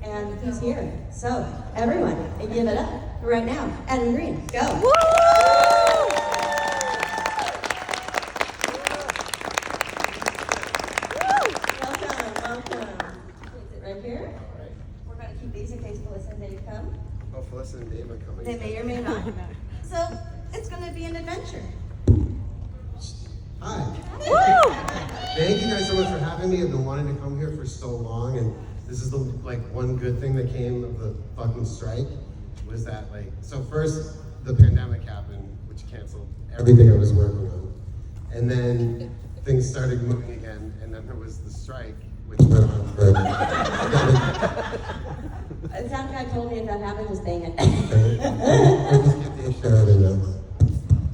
and he's here. So, everyone, give it up right now. Adam Green, go. Woo! Welcome. Sit right here. We're going to keep these in case Felicity and Dave come. Oh, Felicity and Dave are coming. They may or may not. So, it's going to be an adventure. Hi. Woo! Thank you guys so much for having me. I've been wanting to come here for so long, and this is the one good thing that came of the fucking strike was that so first the pandemic happened, which canceled everything I was working on, and then things started moving again, and then there was the strike, which went on for. The sound guy told me if that happened, just bang it. Just give Dave Sheridan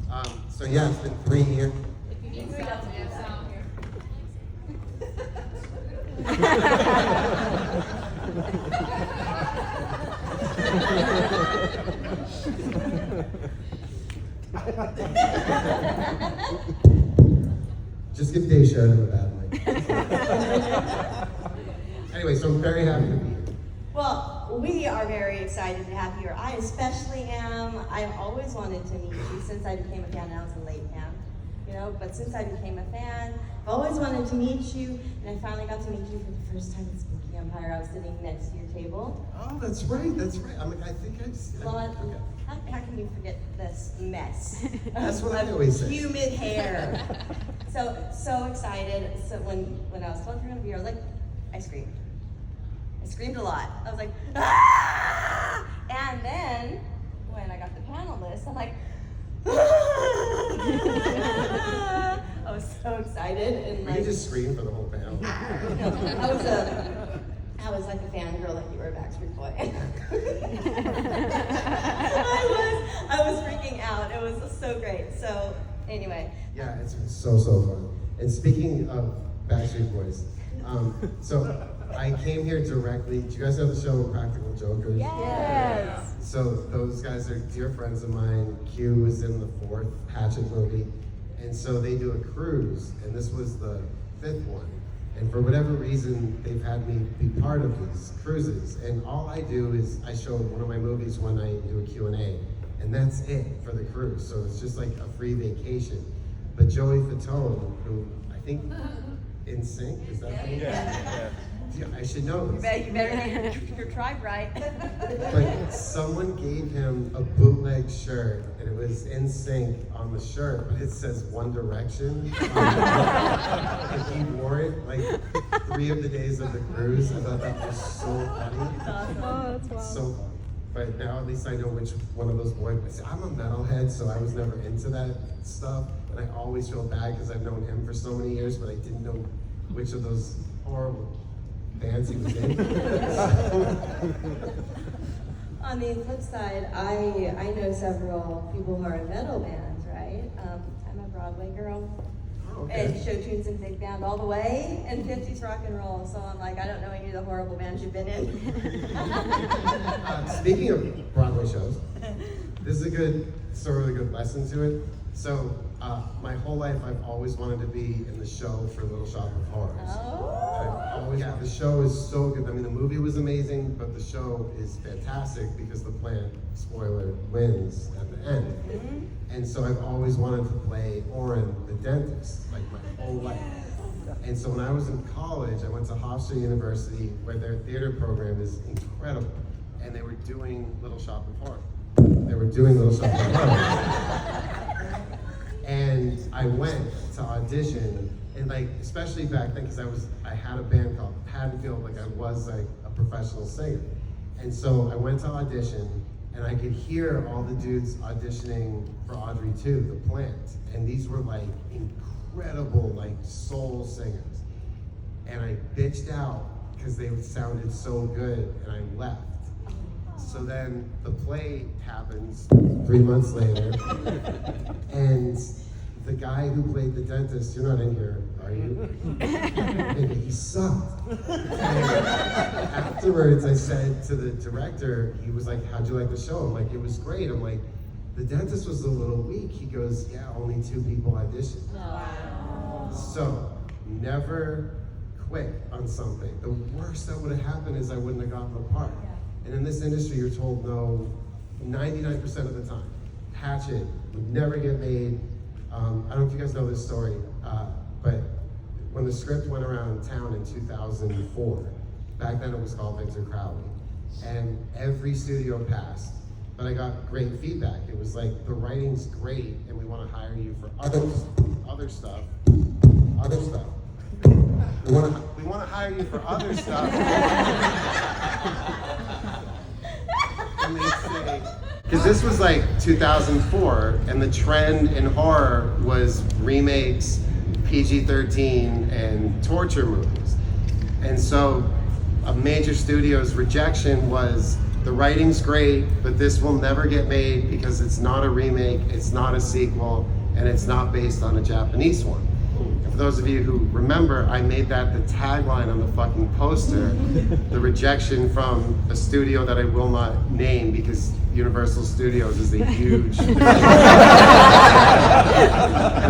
a. So yeah, it's been 3 years. Just give Dave Sheridan a bad mic. Anyway, so I'm very happy to be here. Well, we are very excited to have you here. I especially am. I've always wanted to meet you since I became a fan. Now it's a late fan, but since I became a fan, I've always wanted to meet you, and I finally got to meet you for the first time at Spooky Empire. I was sitting next to your table. Oh, that's right. I think I just. Well, Okay. how can you forget this mess? That's what I of always say. Humid hair. So excited. So when I was told you were gonna be here, I was like, I screamed. I screamed a lot. I was like, ah! And then when I got the panel list, I'm like, I was so excited and You just scream for the whole panel. I was like a fangirl like you were a Backstreet Boy. I was freaking out. It was so great. So anyway. Yeah, it's been so fun. And speaking of Backstreet Boys, so I came here directly. Do you guys know the show Practical Jokers? Yes. So those guys are dear friends of mine. Q was in the 4th Hatchet movie. And so they do a cruise, and this was the 5th one. And for whatever reason, they've had me be part of these cruises. And all I do is I show one of my movies when I do a Q&A. And that's it for the cruise. So it's just like a free vacation. But Joey Fatone, who I think In Sync, is that him? Yeah. Yeah, I should know this. You better get your tribe right. But someone gave him a bootleg shirt, and it was In Sync on the shirt, but it says One Direction. And he wore it 3 of the days of the cruise. I thought that was so funny. Oh, that's wild. So fun. But now at least I know which one of those boys. I'm a metalhead, so I was never into that stuff. And I always feel bad because I've known him for so many years, but I didn't know which of those horrible bands he was in. On the flip side, I know several people who are in metal bands, right? I'm a Broadway girl. Oh, And okay. show tunes and big band all the way, and 50s rock and roll. So I'm like, I don't know any of the horrible bands you've been in. Speaking of Broadway shows, this is a really good lesson to it. So my whole life I've always wanted to be in the show for Little Shop of Horrors. The show is so good. I mean, the movie was amazing, but the show is fantastic because the plant, spoiler, wins at the end. Mm-hmm. And so I've always wanted to play Oren, the dentist, my whole life. And so when I was in college, I went to Hofstra University, where their theater program is incredible. And they were doing Little Shop of Horrors. And I went to audition, and especially back then, because I had a band called Haddonfield, I was a professional singer. And so I went to audition, and I could hear all the dudes auditioning for Audrey 2, The Plant. And these were incredible soul singers. And I bitched out because they sounded so good, and I left. So then the play happens 3 months later, and the guy who played the dentist, you're not in here, are you? He sucked. And afterwards, I said to the director, he was like, how'd you like the show? I'm like, it was great. I'm like, the dentist was a little weak. He goes, yeah, only 2 people auditioned. Wow. So, never quit on something, the worst that would have happened is I wouldn't have gotten the part. And in this industry, you're told no 99% of the time. Hatchet would never get made. I don't know if you guys know this story, but when the script went around town in 2004, back then it was called Victor Crowley, and every studio passed, but I got great feedback. It was like, the writing's great, and we want to hire you for other stuff. We want to hire you for other stuff. And they say, because this was like 2004, and the trend in horror was remakes, PG-13, and torture movies. And so a major studio's rejection was, the writing's great, but this will never get made because it's not a remake, it's not a sequel, and it's not based on a Japanese one. And for those of you who remember, I made that the tagline on the fucking poster, the rejection from a studio that I will not name because Universal Studios is a huge... And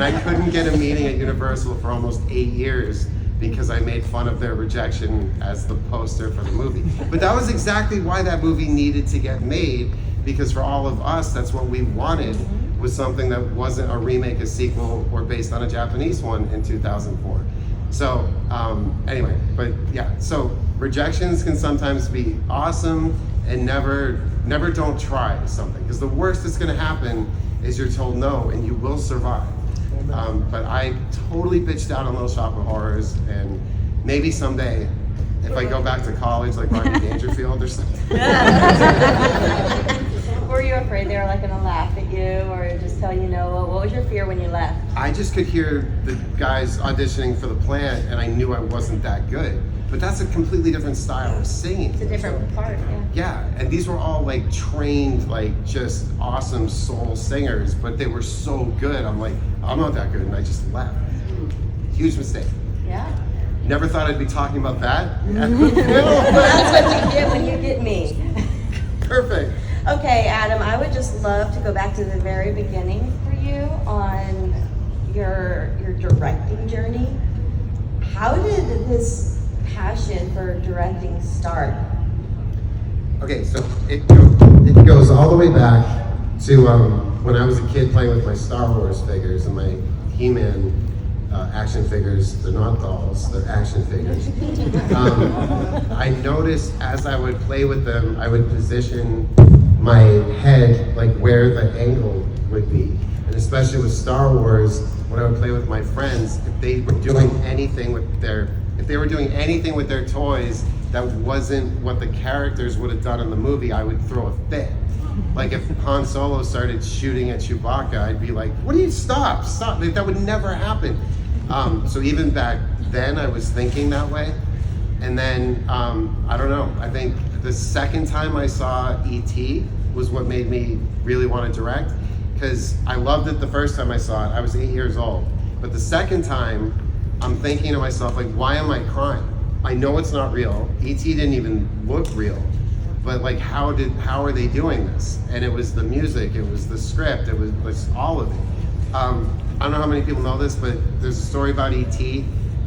I couldn't get a meeting at Universal for almost 8 years because I made fun of their rejection as the poster for the movie. But that was exactly why that movie needed to get made, because for all of us, that's what we wanted, was something that wasn't a remake, a sequel, or based on a Japanese one in 2004. So anyway, but yeah, so rejections can sometimes be awesome, and never don't try something, because the worst that's gonna happen is you're told no, and you will survive. But I totally bitched out on Little Shop of Horrors, and maybe someday, if I go back to college like Rodney Dangerfield or something. Were you afraid they were like gonna laugh at you or just tell you no? What was your fear when you left? I just could hear the guys auditioning for the plant, and I knew I wasn't that good. But that's a completely different style of singing. It's a different part, yeah. Yeah, and these were all like trained, like just awesome soul singers, but they were so good. I'm like, I'm not that good, and I just left. Huge mistake. Yeah. Never thought I'd be talking about that. Well, that's what you get when you get me. Perfect. Okay, Adam, I would just love to go back to the very beginning for you on your directing journey. How did this passion for directing start? Okay, so it goes all the way back to when I was a kid playing with my Star Wars figures and my He-Man action figures. They're not dolls, they're action figures. I noticed as I would play with them, I would position my head like where the angle would be. And especially with Star Wars, when I would play with my friends, if they were doing anything with their toys that wasn't what the characters would have done in the movie, I would throw a fit. Like if Han Solo started shooting at Chewbacca, I'd be like, what do you, stop. That would never happen. So even back then I was thinking that way. And then, I don't know, I think the second time I saw E.T. was what made me really want to direct, because I loved it the first time I saw it. I was 8 years old. But the second time, I'm thinking to myself, like, why am I crying? I know it's not real. E.T. didn't even look real. But like, how are they doing this? And it was the music, it was the script, it was all of it. I don't know how many people know this, but there's a story about E.T.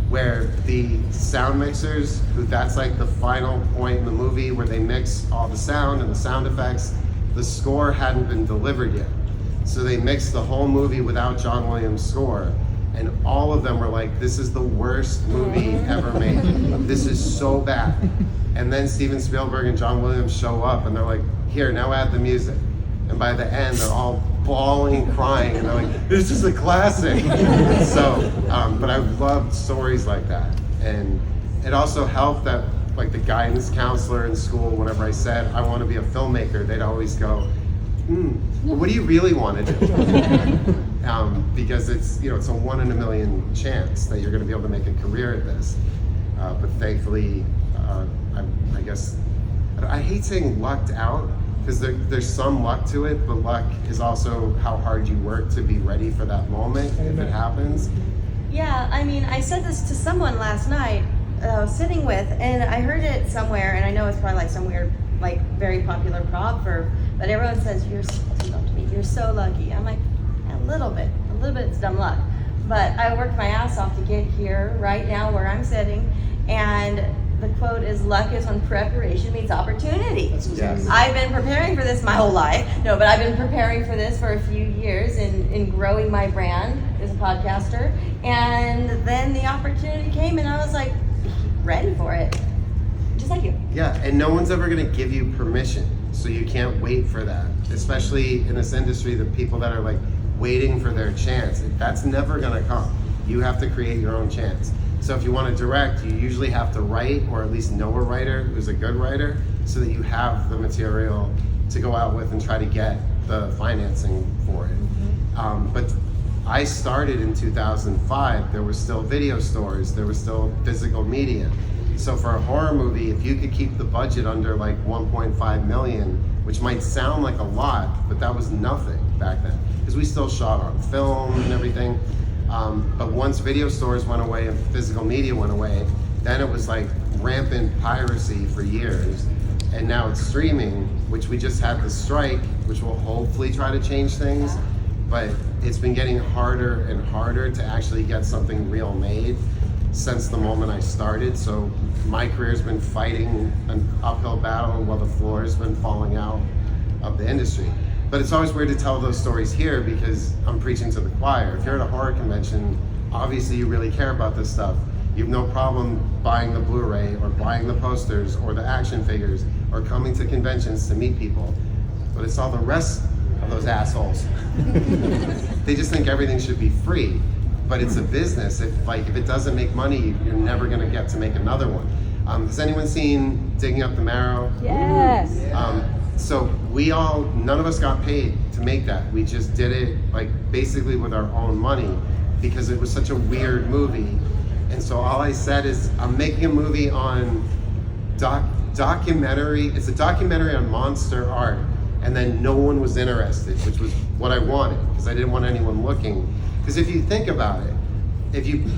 where the sound mixers, that's like the final point in the movie where they mix all the sound and the sound effects, the score hadn't been delivered yet. So they mixed the whole movie without John Williams' score. And all of them were like, this is the worst movie ever made. This is so bad. And then Steven Spielberg and John Williams show up and they're like, here, now add the music. And by the end, they're all bawling, crying, and they're like, this is a classic. So, but I loved stories like that. And it also helped that, like, the guidance counselor in school, whenever I said, I want to be a filmmaker, they'd always go, what do you really want to do? Because it's, it's a 1 in a million chance that you're going to be able to make a career at this. But thankfully, I guess, I hate saying lucked out, because there's some luck to it, but luck is also how hard you work to be ready for that moment if it happens. Yeah, I mean, I said this to someone last night I was sitting with, and I heard it somewhere, and I know it's probably like some weird, like very popular prop but everyone says, you're so lucky. I'm like, a little bit it's dumb luck. But I worked my ass off to get here right now where I'm sitting, And the quote is, luck is when preparation meets opportunity. Yes. I've been preparing for this my whole life. No, but I've been preparing for this for a few years in growing my brand as a podcaster. And then the opportunity came and I was like, ready for it. Just like you. Yeah, and no one's ever gonna give you permission, so you can't wait for that. Especially in this industry, the people that are like waiting for their chance, that's never gonna come. You have to create your own chance. So if you want to direct, you usually have to write, or at least know a writer who's a good writer, so that you have the material to go out with and try to get the financing for it. But I started in 2005. There were still video stores. There was still physical media. So for a horror movie, if you could keep the budget under like 1.5 million, which might sound like a lot, but that was nothing back then, because we still shot on film and everything. But once video stores went away and physical media went away, then it was like rampant piracy for years. And now it's streaming, which we just had the strike, which will hopefully try to change things. But it's been getting harder and harder to actually get something real made since the moment I started. So my career's been fighting an uphill battle while the floor has been falling out of the industry. But it's always weird to tell those stories here because I'm preaching to the choir. If you're at a horror convention, obviously you really care about this stuff. You have no problem buying the Blu-ray or buying the posters or the action figures or coming to conventions to meet people. But it's all the rest of those assholes. They just think everything should be free. But it's a business. If it doesn't make money, you're never gonna get to make another one. Has anyone seen Digging Up the Marrow? Yes. So none of us got paid to make that. We just did it like basically with our own money because it was such a weird movie. And so all I said is, I'm making a movie on documentary. It's a documentary on monster art. And then no one was interested, which was what I wanted because I didn't want anyone looking. Because if you think about it,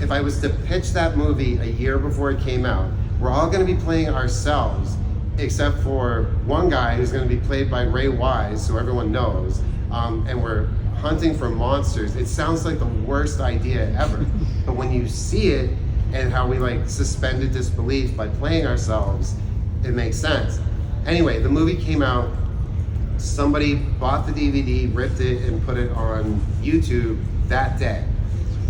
if I was to pitch that movie a year before it came out, we're all gonna be playing ourselves, except for one guy who's going to be played by Ray Wise, who everyone knows, and we're hunting for monsters. It sounds like the worst idea ever, but when you see it and how we like suspended disbelief by playing ourselves, it makes sense. Anyway, the movie came out, somebody bought the DVD, ripped it, and put it on YouTube that day.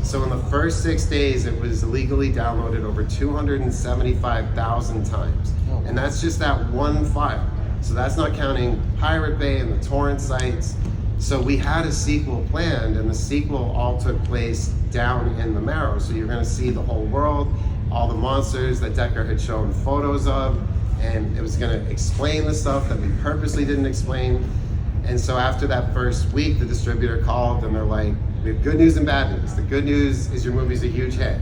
So in the first 6 days, it was illegally downloaded over 275,000 times. And that's just that one file. So that's not counting Pirate Bay and the torrent sites. So we had a sequel planned, and the sequel all took place down in the Marrow. So you're gonna see the whole world, all the monsters that Decker had shown photos of, and it was gonna explain the stuff that we purposely didn't explain. And so after that first week, the distributor called and they're like, we have good news and bad news. The good news is your movie's a huge hit.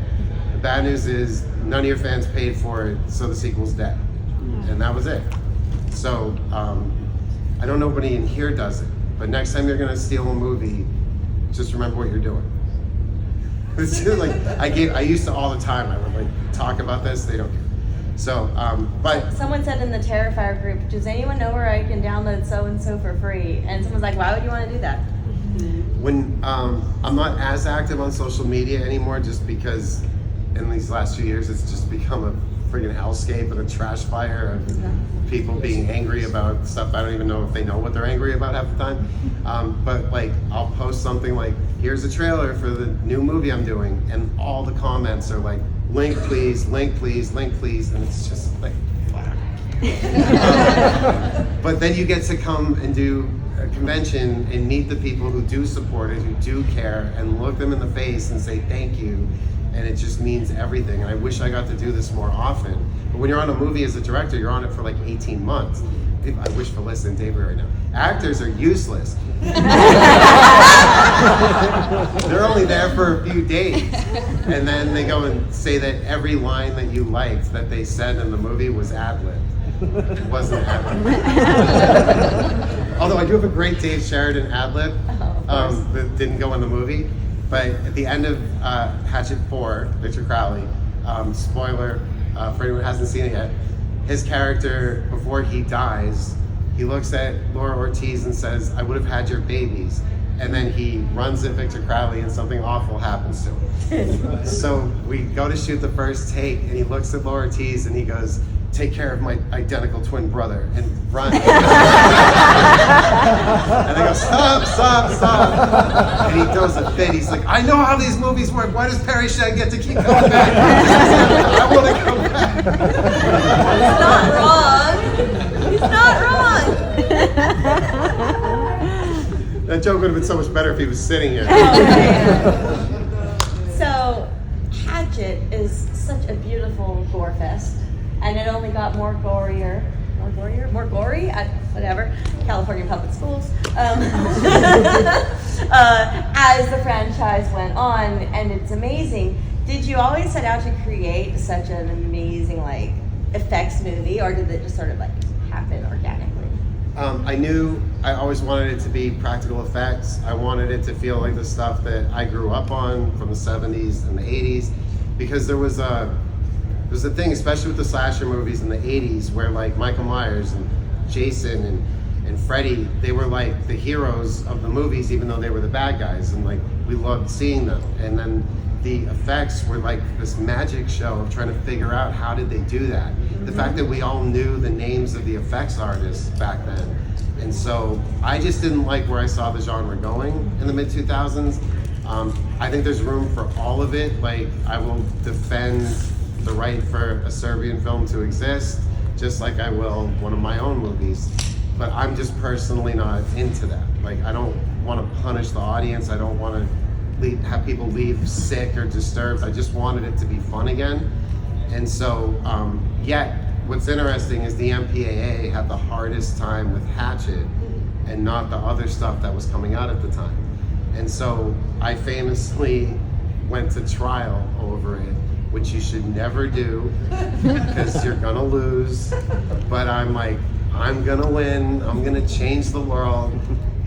The bad news is none of your fans paid for it, so the sequel's dead. And that was it. So I know nobody in here does it, but next time you're gonna steal a movie, just remember what you're doing. It's just like I used to all the time. I would like talk about this. They don't care. So, but Someone said in the Terrifier group, does anyone know where I can download so-and-so for free? And someone's like, why would you want to do that? when I'm not as active on social media anymore, just because in these last few years it's just become a friggin' hellscape and a trash fire of people being angry about stuff I don't even know if they know what they're angry about half the time. But like I'll post something like, here's a trailer for the new movie I'm doing, and all the comments are like, link please, link please, link please, and it's just like, fuck. But then you get to come and do a convention and meet the people who do support it, who do care, and look them in the face and say thank you. And it just means everything. And I wish I got to do this more often. But when you're on a movie as a director, you're on it for like 18 months. I wish Felissa and David right now. Actors are useless. They're only there for a few days. And then they go and say that every line that you liked that they said in the movie was ad-libbed. It wasn't ad-libbed. Although I do have a great Dave Sheridan ad-lib that didn't go in the movie. But at the end of Hatchet 4, Victor Crowley, spoiler for anyone who hasn't seen it yet, his character, before he dies, he looks at Laura Ortiz and says, I would have had your babies. and then he runs at Victor Crowley and something awful happens to him. So we go to shoot the first take and he looks at Laura Ortiz and he goes, "Take care of my identical twin brother," and runs. And they go, "Stop, stop, stop." And he throws a fit. He's like, "I know how these movies work. Why does Perry Shag get to keep coming back? I want to come back." He's not wrong. He's not wrong. That joke would have been so much better if he was sitting here. So, Hatchet is such a beautiful gore fest, and it only got more gory, whatever, California Public Schools, as the franchise went on, and it's amazing. Did you always set out to create such an amazing, like, effects movie, or did it just sort of, like, happen organically? I knew I always wanted it to be practical effects. I wanted it to feel like the stuff that I grew up on from the 70s and the 80s, because there was a thing, especially with the slasher movies in the 80s, where like Michael Myers and Jason and Freddy, they were like the heroes of the movies, even though they were the bad guys, and like we loved seeing them. And then the effects were like this magic show of trying to figure out how did they do that. The fact that we all knew the names of the effects artists back then. And so I just didn't like where I saw the genre going in the mid-2000s. I think there's room for all of it. Like, I will defend the right for a Serbian film to exist, just like I will one of my own movies. But I'm just personally not into that. Like, I don't want to punish the audience. I don't want to have people leave sick or disturbed. I just wanted it to be fun again. And so, yet, what's interesting is the MPAA had the hardest time with Hatchet and not the other stuff that was coming out at the time. And so I famously went to trial over it, which you should never do because you're gonna lose. But I'm like, I'm gonna win, I'm gonna change the world.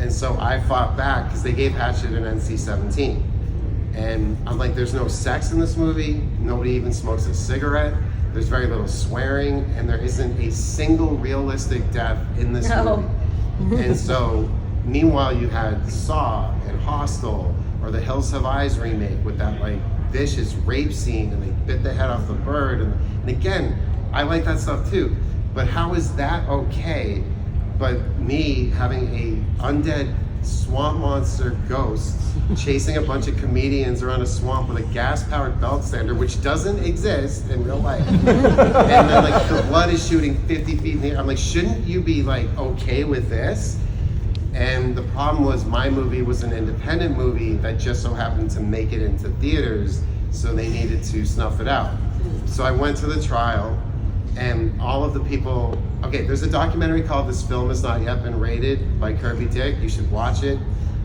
And so I fought back because they gave Hatchet an NC-17. And I'm like, there's no sex in this movie, nobody even smokes a cigarette, there's very little swearing, and there isn't a single realistic death in this movie. And so, meanwhile, you had Saw and Hostel, or the Hills Have Eyes remake with that like vicious rape scene, and they bit the head off the bird. And again, I like that stuff too. But how is that okay? But me having a undead swamp monster ghost chasing a bunch of comedians around a swamp with a gas-powered belt sander, which doesn't exist in real life. And then like the blood is shooting 50 feet in the air. I'm like, shouldn't you be like okay with this? And the problem was my movie was an independent movie that just so happened to make it into theaters, so they needed to snuff it out. So I went to the trial, and all of the people, okay, there's a documentary called This Film Has Not Yet Been Rated by Kirby Dick, you should watch it.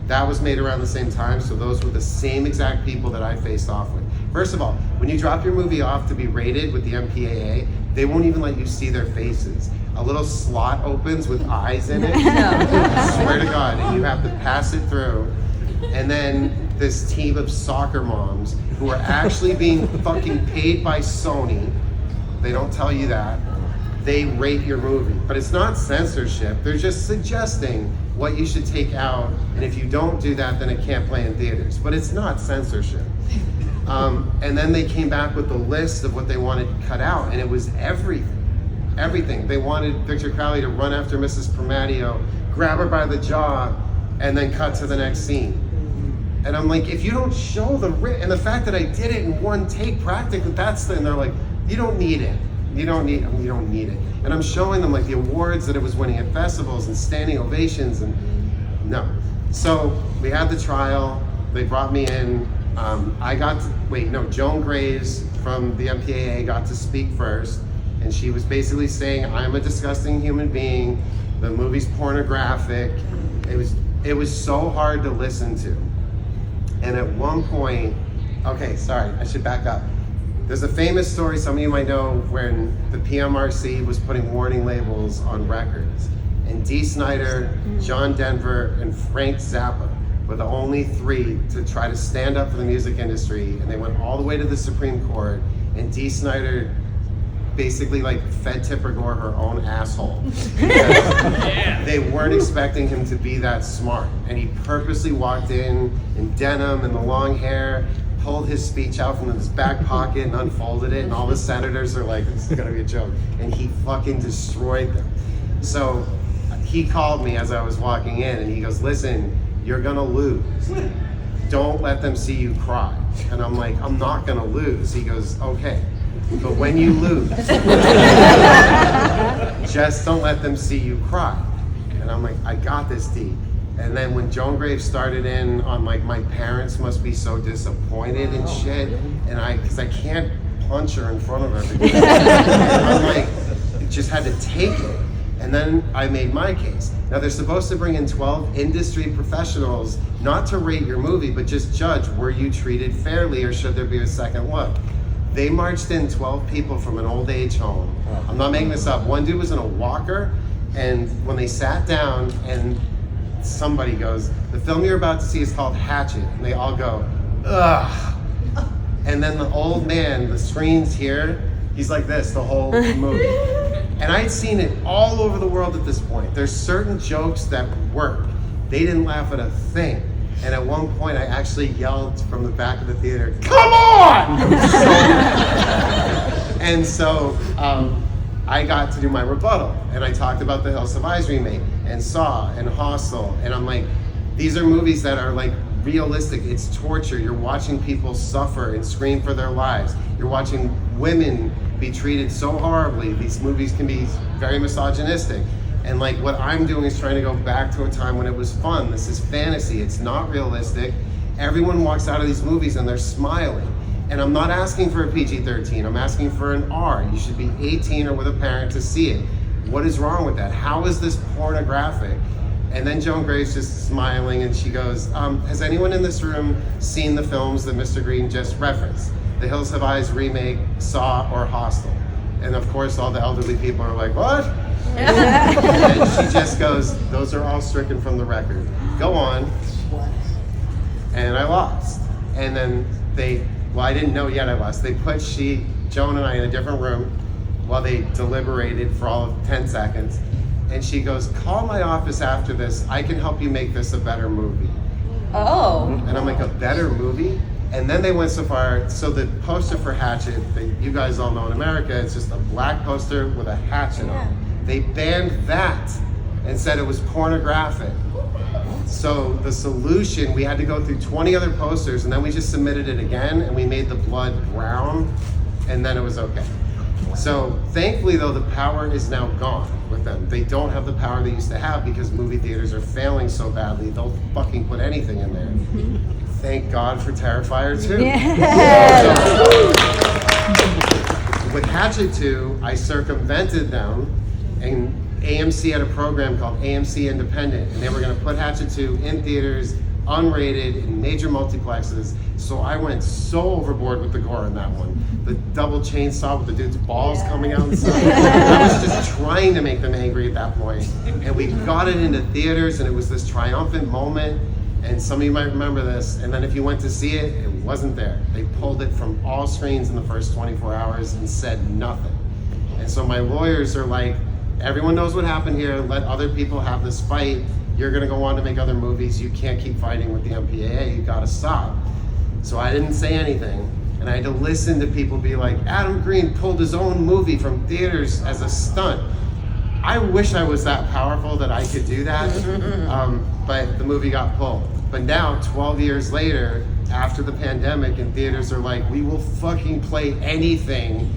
That was made around the same time, so those were the same exact people that I faced off with. First of all, when you drop your movie off to be rated with the MPAA, they won't even let you see their faces. A little slot opens with eyes in it, I swear to God, and you have to pass it through. And then this team of soccer moms who are actually being fucking paid by Sony, they don't tell you that, they rate your movie. But it's not censorship, they're just suggesting what you should take out, and if you don't do that, then it can't play in theaters. But it's not censorship. And then they came back with the list of what they wanted cut out, and it was everything. Everything. They wanted Victor Crowley to run after Mrs. Primadio, grab her by the jaw, and then cut to the next scene. And I'm like, if you don't show the and the fact that I did it in one take, practically, that's the, and they're like, you don't need it. You don't need it. And I'm showing them like the awards that it was winning at festivals and standing ovations, and no. So we had the trial, they brought me in. Joan Graves from the MPAA got to speak first, and she was basically saying, I'm a disgusting human being, the movie's pornographic. It was so hard to listen to. And at one point, okay, sorry, I should back up. There's a famous story, some of you might know, when the PMRC was putting warning labels on records. And Dee Snider, John Denver, and Frank Zappa were the only three to try to stand up for the music industry. And they went all the way to the Supreme Court. And Dee Snider basically like fed Tipper Gore her own asshole. They weren't expecting him to be that smart. And he purposely walked in denim and the long hair, pulled his speech out from his back pocket and unfolded it, and all the senators are like, this is gonna be a joke. And he fucking destroyed them. So he called me as I was walking in and he goes, listen, you're gonna lose. Don't let them see you cry. And I'm like, I'm not gonna lose. He goes, okay, but when you lose, just don't let them see you cry. And I'm like, I got this, D. And then when Joan Graves started in on like, my parents must be so disappointed and shit, and cause I can't punch her in front of everybody. I'm like, just had to take it. And then I made my case. Now they're supposed to bring in 12 industry professionals, not to rate your movie, but just judge, were you treated fairly or should there be a second look? They marched in 12 people from an old age home. I'm not making this up. One dude was in a walker, and when they sat down and somebody goes, the film you're about to see is called Hatchet, and they all go, ugh. And then the old man, the screen's here, he's like this the whole movie. And I'd seen it all over the world at this point. There's certain jokes that work. They didn't laugh at a thing. And at one point I actually yelled from the back of the theater, come on! And so I got to do my rebuttal. And I talked about the Hills Have Eyes remake and Saw and Hostel. And I'm like, these are movies that are like realistic. It's torture. You're watching people suffer and scream for their lives. You're watching women be treated so horribly. These movies can be very misogynistic. And like what I'm doing is trying to go back to a time when it was fun. This is fantasy. It's not realistic. Everyone walks out of these movies and they're smiling. And I'm not asking for a PG-13. I'm asking for an R. You should be 18 or with a parent to see it. What is wrong with that? How is this pornographic? And then Joan Graves just smiling and she goes, has anyone in this room seen the films that Mr. Green just referenced? The Hills Have Eyes remake, Saw, or Hostel? And of course all the elderly people are like, what? And she just goes, those are all stricken from the record. Go on. And I lost. And then I didn't know yet I lost. They put Joan and I in a different room while they deliberated for all of 10 seconds. And she goes, call my office after this. I can help you make this a better movie. Oh. And I'm like, a better movie? And then they went so far, so the poster for Hatchet, that you guys all know in America, it's just a black poster with a hatchet on it. They banned that and said it was pornographic. So the solution, we had to go through 20 other posters, and then we just submitted it again, and we made the blood brown, and then it was okay. So thankfully though, the power is now gone with them. They don't have the power they used to have because movie theaters are failing so badly, they'll fucking put anything in there. Thank God for Terrifier 2. So, with Hatchet 2, I circumvented them, and AMC had a program called AMC Independent, and they were gonna put Hatchet 2 in theaters, unrated, in major multiplexes. So I went so overboard with the gore in that one. The double chainsaw with the dude's balls coming out and stuff. I was just trying to make them angry at that point. And we got it into theaters, and it was this triumphant moment. And some of you might remember this. And then if you went to see it, it wasn't there. They pulled it from all screens in the first 24 hours and said nothing. And so my lawyers are like, everyone knows what happened here. Let other people have this fight. You're gonna go on to make other movies. You can't keep fighting with the MPAA. You gotta stop. So I didn't say anything. And I had to listen to people be like, Adam Green pulled his own movie from theaters as a stunt. I wish I was that powerful that I could do that, but the movie got pulled. But now, 12 years later, after the pandemic, and theaters are like, we will fucking play anything.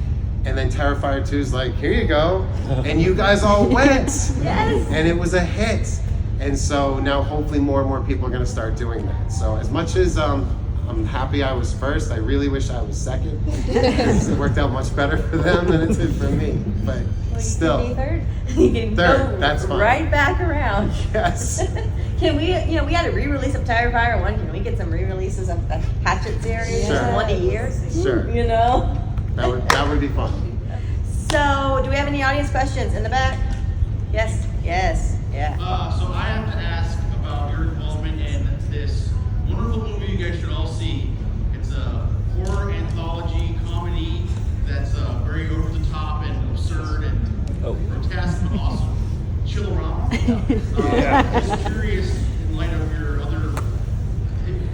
And then Terrifier 2 is like, here you go. And you guys all went. Yes. And it was a hit. And so now hopefully more and more people are gonna start doing that. So as much as I'm happy I was first, I really wish I was second. Because it worked out much better for them than it did for me. But Well, still. You can be third. You can Third, go that's fine. right back around. Yes. Can we, we had a re-release of Terrifier 1. Can we get some re-releases of the Hatchet series? Sure. Just one a year? Sure. That would be fun. So, do we have any audience questions in the back? Yes, yeah. So I have to ask about your involvement in this wonderful movie you guys should all see. It's a horror anthology comedy that's very over the top and Just curious, in light of your other,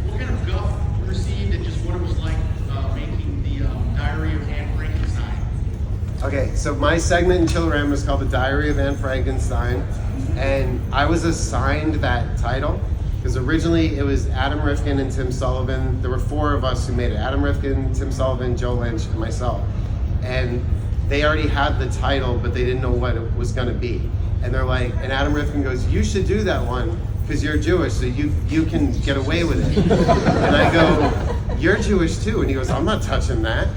what kind of guff you received and just what it was like making the Diary of Anne Frankenstein? Okay, so my segment in Chillerama is called The Diary of Anne Frankenstein, and I was assigned that title because originally it was Adam Rifkin and Tim Sullivan. There were 4 of us who made it: Adam Rifkin, Tim Sullivan, Joe Lynch, and myself. And they already had the title, but they didn't know what it was going to be. And they're like, and Adam Rifkin goes, "You should do that one because you're Jewish, so you can get away with it." And I go, "You're Jewish too," and he goes, "I'm not touching that."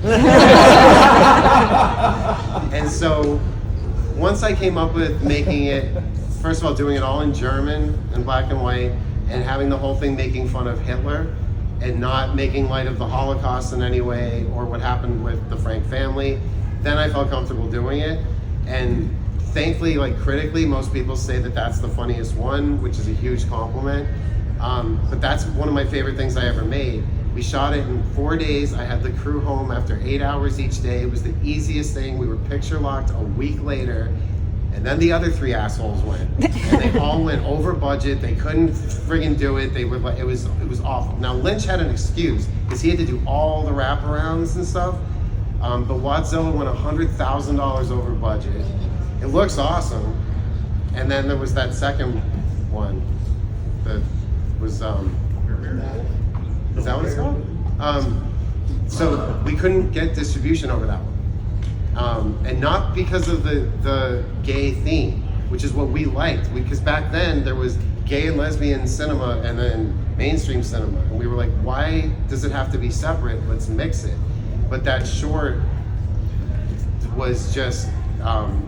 And so once I came up with making it, first of all, doing it all in German and black and white, and having the whole thing making fun of Hitler and not making light of the Holocaust in any way or what happened with the Frank family, then I felt comfortable doing it. And thankfully, like critically, most people say that that's the funniest one, which is a huge compliment. But that's one of my favorite things I ever made. We shot it in 4 days. I had the crew home after 8 hours each day. It was the easiest thing. We were picture locked a week later. And then the other 3 assholes went. And they all went over budget. They couldn't friggin' do it. They were like, it was awful. Now Lynch had an excuse because he had to do all the wraparounds and stuff. But Wadzilla went $100,000 over budget. It looks awesome. And then there was that second one that was, is that what it's called? So we couldn't get distribution over that one. And not because of the gay theme, which is what we liked. Because back then there was gay and lesbian cinema and then mainstream cinema. And we were like, why does it have to be separate? Let's mix it. But that short was just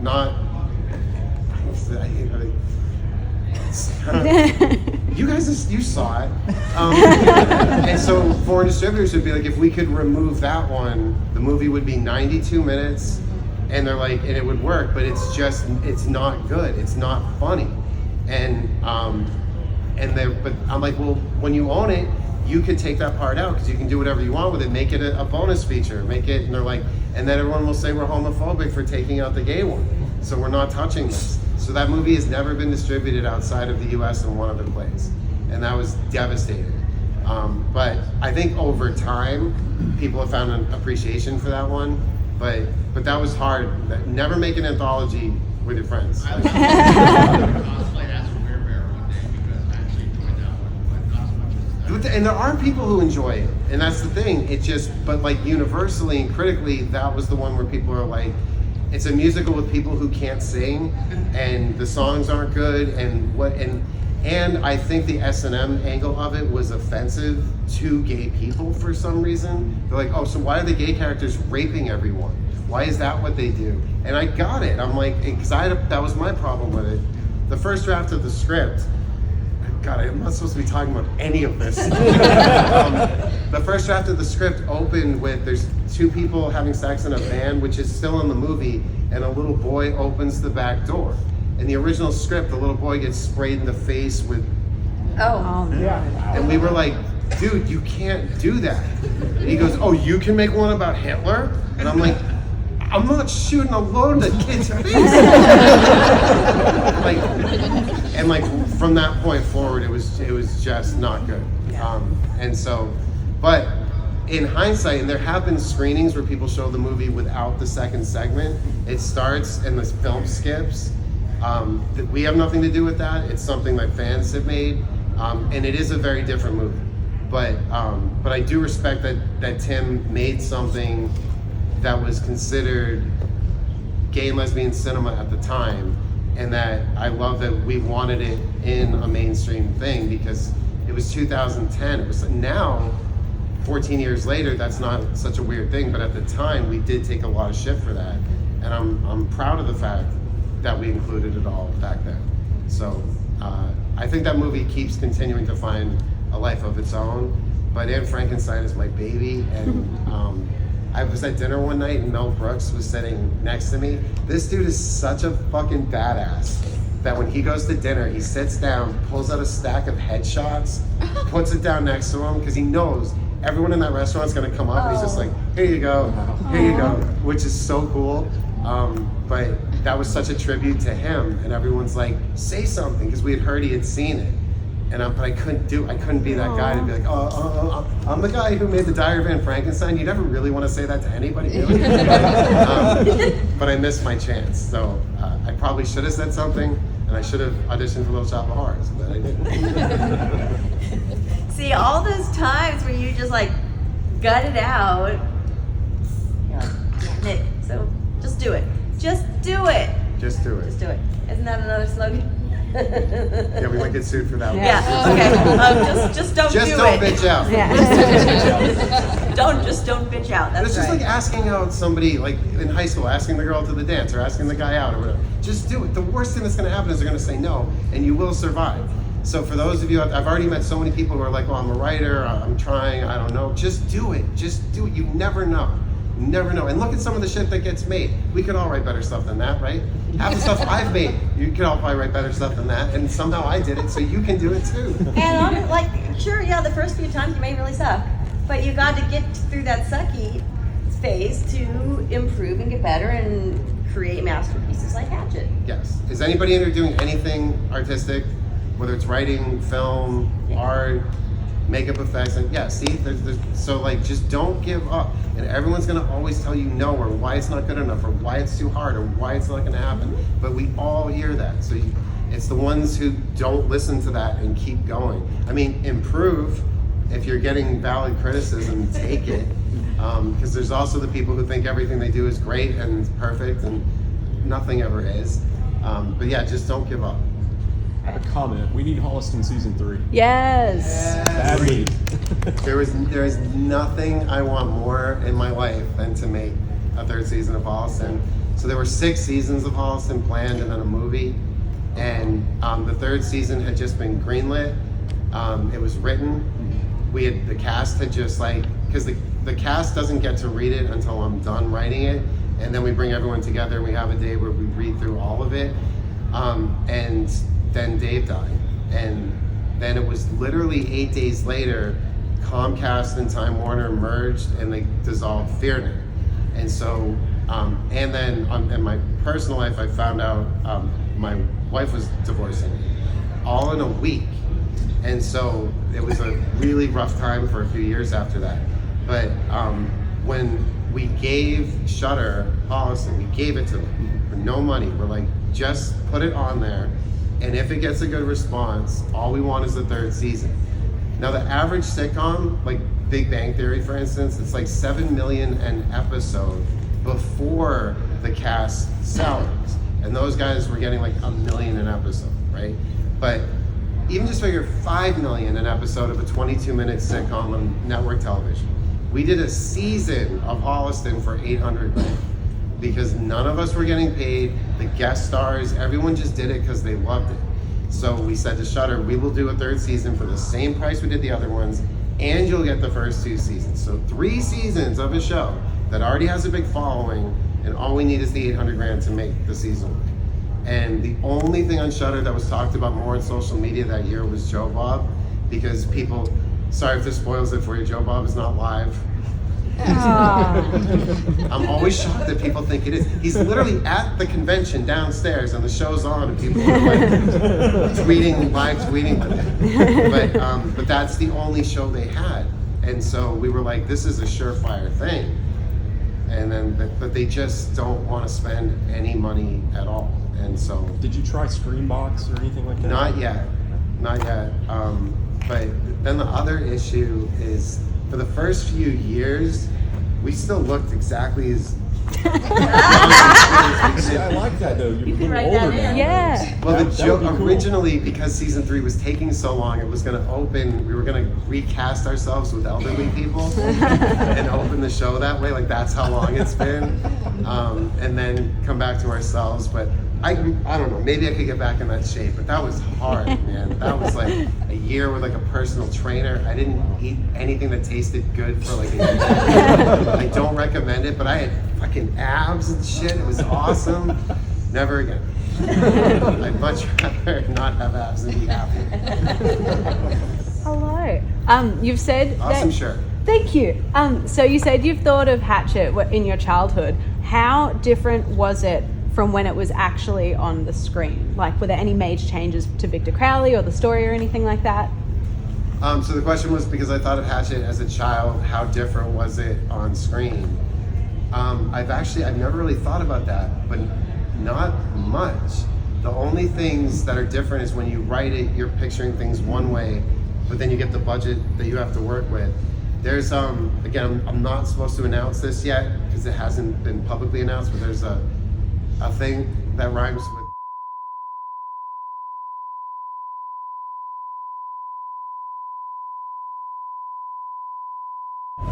not. You guys, you saw it. And so foreign distributors would be like, if we could remove that one, the movie would be 92 minutes, and they're like, and it would work, but it's not good. It's not funny. But I'm like, well, when you own it, you could take that part out because you can do whatever you want with it. Make it a bonus feature. Make it, and they're like, and then everyone will say we're homophobic for taking out the gay one. So we're not touching this. So that movie has never been distributed outside of the U.S. in one other place, and that was devastating. But I think over time, people have found an appreciation for that one. But that was hard. Never make an anthology with your friends. I was cosplay as a Bear one day because I actually enjoyed that one, but not as much as And there are people who enjoy it, and that's the thing. It just, but like universally and critically, that was the one where people are like, it's a musical with people who can't sing, and the songs aren't good, and I think the S&M angle of it was offensive to gay people for some reason. They're like, oh, so why are the gay characters raping everyone? Why is that what they do? And I got it. I'm like, because that was my problem with it. The first draft of the script, God, I'm not supposed to be talking about any of this. The first draft of the script opened with there's 2 people having sex in a van, which is still in the movie, and a little boy opens the back door. In the original script, the little boy gets sprayed in the face with, Oh, and we were like, dude, you can't do that. And he goes, oh, you can make one about Hitler? And I'm like, I'm not shooting a load at the kid's face. Like from that point forward, it was just not good. And so, but in hindsight, and there have been screenings where people show the movie without the second segment. It starts and the film skips. We have nothing to do with that. It's something that fans have made, and it is a very different movie. But I do respect that Tim made something that was considered gay and lesbian cinema at the time, and that I love that we wanted it in a mainstream thing because it was 2010. It was now, 14 years later, that's not such a weird thing, but at the time we did take a lot of shit for that, and I'm proud of the fact that we included it all back then. So I think that movie keeps continuing to find a life of its own, but Anne Frankenstein is my baby, and I was at dinner one night and Mel Brooks was sitting next to me. This dude is such a fucking badass that when he goes to dinner, he sits down, pulls out a stack of headshots, puts it down next to him because he knows everyone in that restaurant's gonna come up and he's just like, here you go, here you go, which is so cool. But that was such a tribute to him, and everyone's like, say something, because we had heard he had seen it. But I couldn't be that guy to be like, I'm the guy who made the Diary of Anne Frankenstein. You never really want to say that to anybody, do you? But I missed my chance. So I probably should have said something, and I should have auditioned for Little Shop of Horrors, but I didn't. See, all those times where you just like gut it out, you're like, damn it. So just do it. Just do it. Just do it. Just do it. Isn't that another slogan? Yeah, we might get sued for that one. Yeah. Okay. Just don't Just do don't it. bitch out. Don't bitch out. That's It's just right. like asking out somebody, like in high school, asking the girl to the dance or asking the guy out or whatever. Just do it. The worst thing that's going to happen is they're going to say no, and you will survive. So for those of you, I've already met so many people who are like, well, I'm a writer, I'm trying, I don't know. Just do it. Just do it. You never know. You never know. And look at some of the shit that gets made. We could all write better stuff than that, right? Half the stuff I've made, you could all probably write better stuff than that. And somehow I did it, so you can do it too. And I'm like, sure, yeah, the first few times you may really suck, but you got to get through that sucky phase to improve and get better and create masterpieces like Hatchet. Yes. Is anybody in here doing anything artistic? Whether it's writing, film, art, makeup effects, and yeah, see, so like, just don't give up. And everyone's gonna always tell you no, or why it's not good enough, or why it's too hard, or why it's not gonna happen. But we all hear that. So it's the ones who don't listen to that and keep going. I mean, improve. If you're getting valid criticism, take it. Because there's also the people who think everything they do is great and perfect, and nothing ever is. But yeah, just don't give up. I have a comment. We need Holliston season 3. Yes. Badly. There is nothing I want more in my life than to make a 3rd season of Holliston. So there were 6 seasons of Holliston planned and then a movie. And the 3rd season had just been greenlit. It was written. The cast had just because the cast doesn't get to read it until I'm done writing it. And then we bring everyone together and we have a day where we read through all of it. And then Dave died. And then it was literally 8 days later, Comcast and Time Warner merged and they dissolved FearNet. And so, and then in my personal life, I found out my wife was divorcing me, all in a week. And so it was a really rough time for a few years after that. But when we gave Shudder Holliston, we gave it to them for no money. We're like, just put it on there. And if it gets a good response, all we want is the 3rd season. Now the average sitcom, like Big Bang Theory for instance, it's like $7 million an episode before the cast salaries. And those guys were getting like $1 million an episode, right? But even just figure $5 million an episode of a 22-minute sitcom on network television. We did a season of Holliston for $800,000 because none of us were getting paid. The guest stars, everyone just did it because they loved it. So we said to Shudder, we will do a 3rd season for the same price we did the other ones, and you'll get the first 2 seasons. So 3 seasons of a show that already has a big following, and all we need is the $800,000 to make the season. And the only thing on Shudder that was talked about more on social media that year was Joe Bob, because people, sorry if this spoils it for you, Joe Bob is not live. I'm always shocked that people think it is. He's literally at the convention downstairs and the show's on and people are like live tweeting. But that's the only show they had. And so we were like, this is a surefire thing. And then, but they just don't want to spend any money at all. And so. Did you try Screenbox or anything like that? Not yet. But then the other issue is, for the first few years, we still looked exactly as. See, I like that though. You're You can a write little that older in. now. Yeah. Well, That the would joke be cool. originally, because season 3 was taking so long, it was going to open. We were going to recast ourselves with elderly people and open the show that way. Like that's how long it's been, and then come back to ourselves. But I don't know. Maybe I could get back in that shape. But that was hard, man. That was like a year with like a personal trainer. I didn't eat anything that tasted good for like a year. I don't recommend it, but I had fucking abs and shit. It was awesome. Never again. I'd much rather not have abs and be happy. Hello. You've said Awesome that, shirt. Thank you. So you said you've thought of Hatchet in your childhood. How different was it from when it was actually on the screen? Like, were there any major changes to Victor Crowley or the story or anything like that? So the question was, because I thought of Hatchet as a child, how different was it on screen? I've never really thought about that, but not much. The only things that are different is when you write it, you're picturing things one way, but then you get the budget that you have to work with. There's, again, I'm not supposed to announce this yet because it hasn't been publicly announced, but there's a thing that rhymes with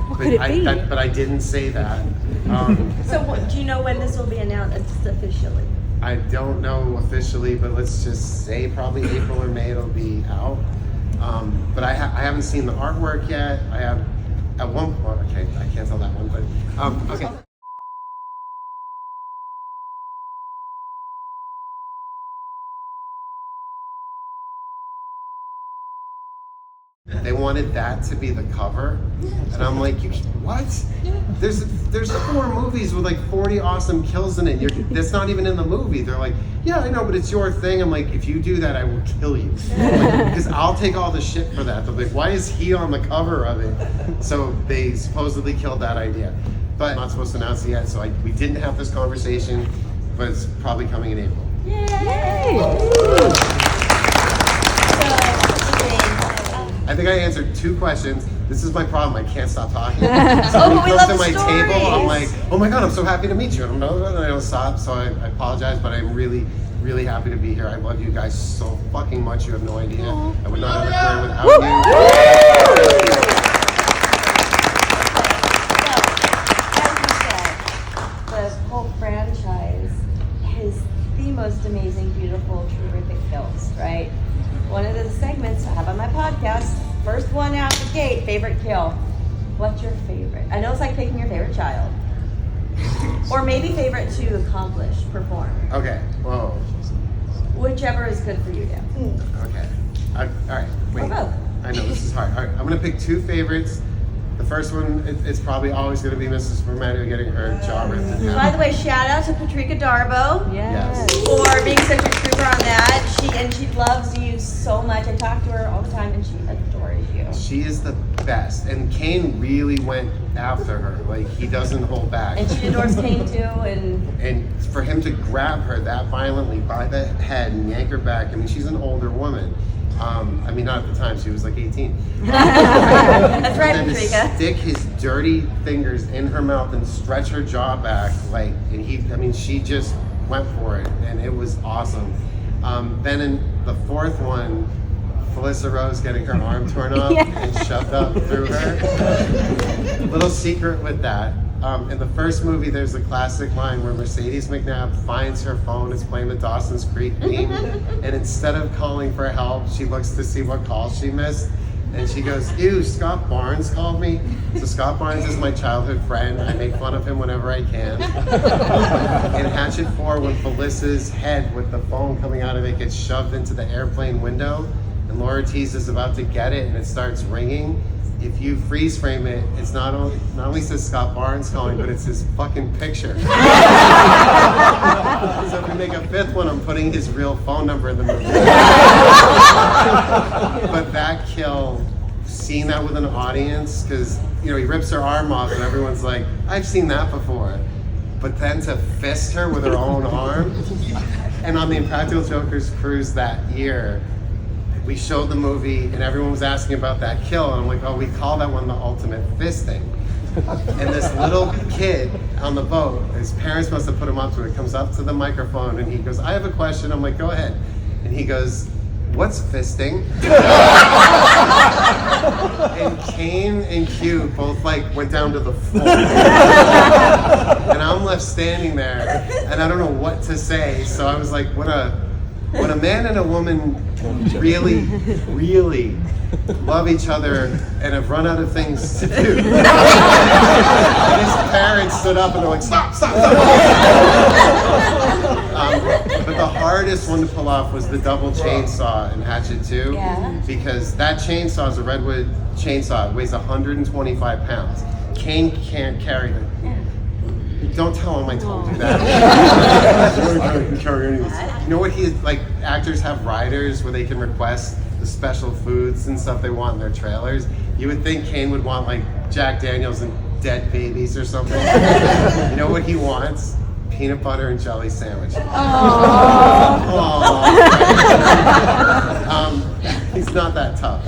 What could it be? but I didn't say that. So do you know when this will be announced officially? I don't know officially, but let's just say probably April or May it'll be out. But I haven't seen the artwork yet. I have at one point. Okay, I can't tell that one, but okay. They wanted that to be the cover, and I'm like, what? There's 4 movies with like 40 awesome kills in it. That's not even in the movie. They're like, yeah, I know, but it's your thing. I'm like, if you do that, I will kill you, because I'll take all the shit for that. They're like, why is he on the cover of it? So they supposedly killed that idea, but I'm not supposed to announce it yet. So we didn't have this conversation, but it's probably coming in April. I think I answered 2 questions. This is my problem. I can't stop talking. So when we he love comes to the my table, I'm like, stories. oh my God, I'm so happy to meet you. And I don't stop, so I apologize, but I'm really, really happy to be here. I love you guys so fucking much. You have no idea. I would not have a career without you. So, as you said, the whole franchise is the most amazing, beautiful, terrific kills, right? One of the segments I have on my podcast, first one out the gate, favorite kill. What's your favorite? I know it's like picking your favorite child. Or maybe favorite to accomplish, perform. Okay, whoa. Whichever is good for you, Dan. Okay. All right, wait. Or both. I know, this is hard. All right, I'm gonna pick 2 favorites. The first one, it's probably always gonna be Mrs. Formaggio getting her jaw ripped in half. By the way, shout out to Patrika Darbo. Yes. For being such a trooper on that. She loves you so much. I talk to her all the time and she adores you. She is the best, and Kane really went after her. Like, he doesn't hold back. And she adores Kane too, And for him to grab her that violently by the head and yank her back, I mean, she's an older woman. I mean, not at the time, she was like 18. that's right, And to Patrika. stick his dirty fingers in her mouth and stretch her jaw back, like, and she just went for it, and it was awesome. Then in the 4th one, Felissa Rose getting her arm torn off and shoved up through her. Little secret with that. In the first movie, there's a classic line where Mercedes McNabb finds her phone, it's playing the Dawson's Creek theme, and instead of calling for help, she looks to see what calls she missed, and she goes, ew, Scott Barnes called me. So Scott Barnes is my childhood friend. I make fun of him whenever I can. In Hatchet 4, when Felissa's head with the phone coming out of it gets shoved into the airplane window, and Laura Ortiz is about to get it and it starts ringing, if you freeze frame it, it's not only says Scott Barnes calling, but it's his fucking picture. So if we make a 5th one, I'm putting his real phone number in the movie. But that kill, seeing that with an audience, because he rips her arm off and everyone's like, I've seen that before. But then to fist her with her own arm, and on the Impractical Jokers cruise that year, we showed the movie and everyone was asking about that kill, and I'm like, oh, we call that one the ultimate fisting. And this little kid on the boat, his parents must have put him up to it, comes up to the microphone and he goes, I have a question. I'm like, go ahead. And he goes, what's fisting? And Kane and Q both went down to the floor. And I'm left standing there and I don't know what to say. So I was like, when a man and a woman really, really love each other and have run out of things to do. And his parents stood up and they're like, stop. But the hardest one to pull off was the double chainsaw in Hatchet 2. Yeah. Because that chainsaw is a redwood chainsaw. It weighs 125 pounds. Kane can't carry it. don't tell him I told you that. You know what like actors have riders where they can request the special foods and stuff they want in their trailers. You would think Kane would want like Jack Daniels and dead babies or something. You know what he wants? Peanut butter and jelly sandwich. He's not that tough.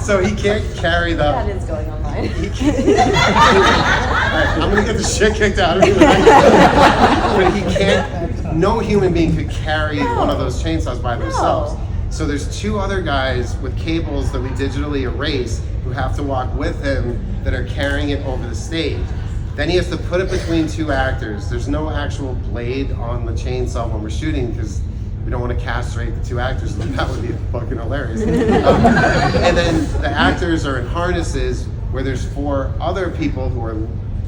So he can't carry the. That is going online. He can't, Alright, I'm gonna get the shit kicked out of me. But he can't. No human being could carry one of those chainsaws by themselves. So there's two other guys with cables that we digitally erase who have to walk with him that are carrying it over the stage. Then he has to put it between two actors. There's no actual blade on the chainsaw when we're shooting because we don't want to castrate the two actors. That would be fucking hilarious. And then the actors are in harnesses where there's 4 other people who are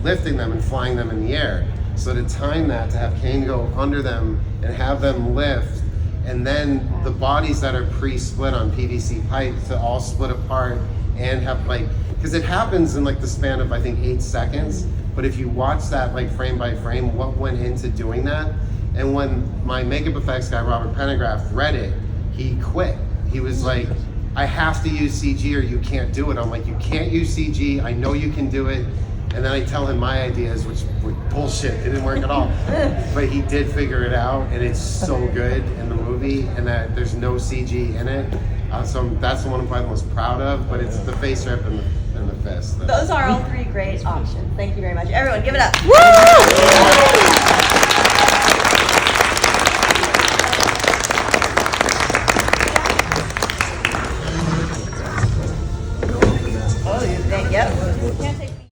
lifting them and flying them in the air. So to time that, to have Kane go under them and have them lift, and then the bodies that are pre-split on PVC pipe to all split apart and have like, because it happens in like the span of I think 8 seconds, but if you watch that like frame by frame, what went into doing that, and when my makeup effects guy, Robert Pendergraft, read it, he quit. He was like, I have to use CG or you can't do it. I'm like, you can't use CG, I know you can do it. And then I tell him my ideas, which were bullshit, it didn't work at all. But he did figure it out, and it's so good in the movie, and that there's no CG in it. So that's the one I'm probably most proud of, but it's the face rip and the fist. Those are all 3 great options. Thank you very much. Everyone, give it up. Woo!